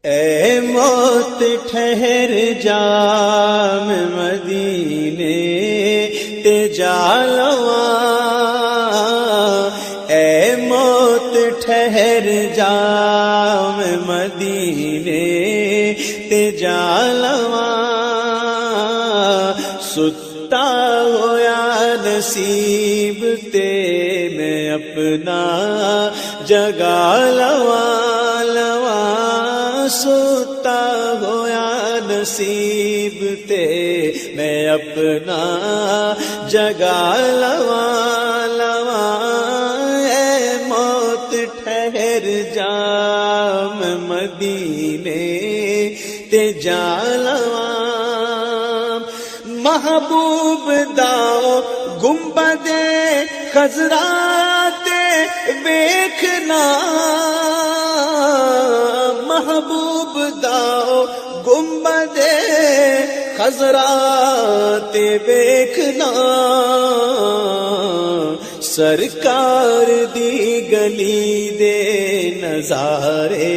اے موت ٹھہر جا میں مدینے تے جا لواں، اے موت ٹھہر جا میں مدینے تے جا لواں، ستا ہویا نصیب تے میں اپنا جگا لواں لواں، ستا ہویا نصیب تے میں اپنا جگا لواں لواں، اے موت ٹھہر جا میں مدینے تے جا لواں، محبوب داؤ گنبد خضرا تے ویکھنا، محبوب داؤ گنبد خضرا تے ویکھنا، سرکار دی گلی دے نظارے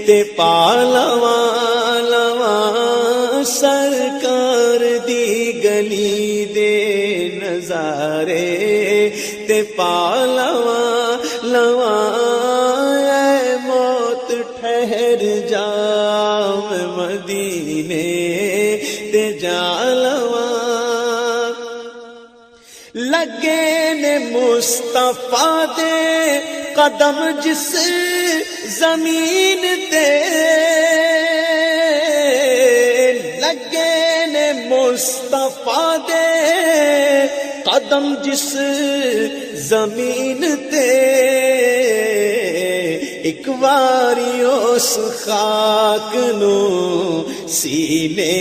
تے پا لواں لواں، سرکار دی گلی دے نظارے تے پا لواں لواں، اے موت ٹھہر جا میں مدینے تے جا لواں، لگے نے مصطفیٰ دے قدم جس زمین تے، لگے نے مصطفیٰ دے قدم جس زمین تے، ایک واری اس خاک نو سینے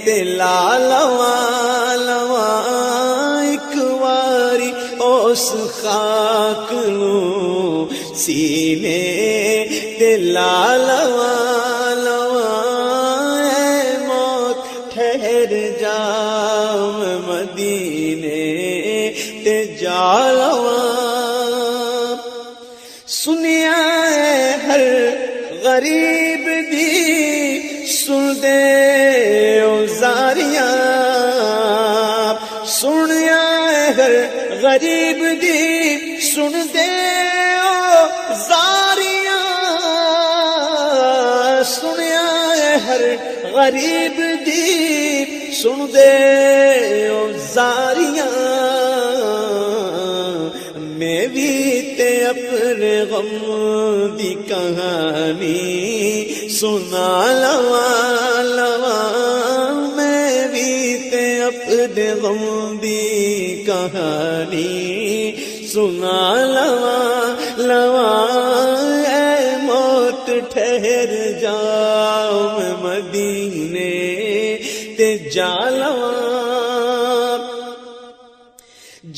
تے لا لواں لواں، ایک واری اس خاک نو سینے تے لا لواں لواں، اے موت ٹھہر جا میں مدینے تے جا لواں، سنیا ہے ہر غریب دی سن دے او زاریاں، سنیا ہے ہر غریب دی سن دے او زاریاں، سنیا ہے ہر غریب دی سن دے او زاریاں، میں بھی تے اپنے غم دی کہانی سنا لواں لواں، میں بھی تے اپنے غم دی کہانی سنا لواں لواں، اے موت ٹھہر جا میں مدینے تے جا لواں،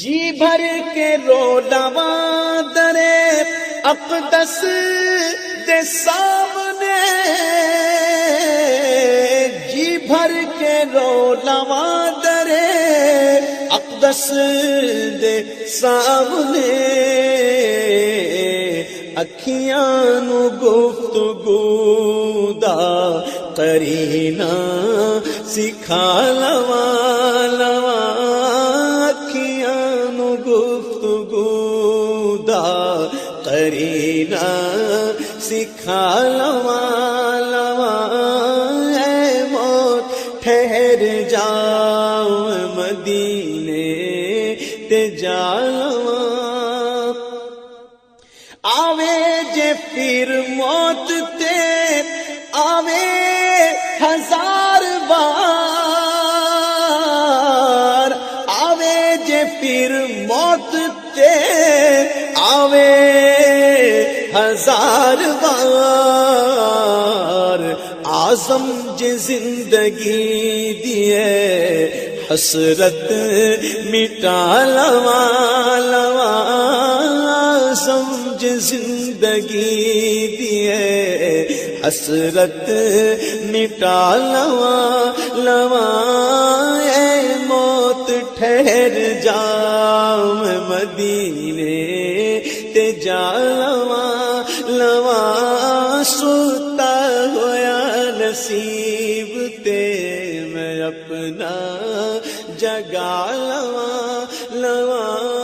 جی بھر کے رو لواں درے اقدس دے سامنے، جی بھر کے رو لواں درے اقدس دے سامنے، اکھیاں نو گفتگو دا قرینہ سکھا لواں لواں، اکھیاں نو گفتگو دا قرینہ سکھا لواں لواں، اے موت ٹھہر جا میں مدینے تے جا لواں، آوے جے پھر موت تے آوے ہزار بار، آوے جے پھر موت تے آوے ہزار بار، اعظم جے زندگی دیے حسرت مٹا لواں لواں، اعظم جے زندگی دیے حسرت مٹا لواں لواں، اے موت ٹھہر جا میں مدینے تے جا لواں لواں، ستا نصیب تے میں اپنا جگا لواں لواں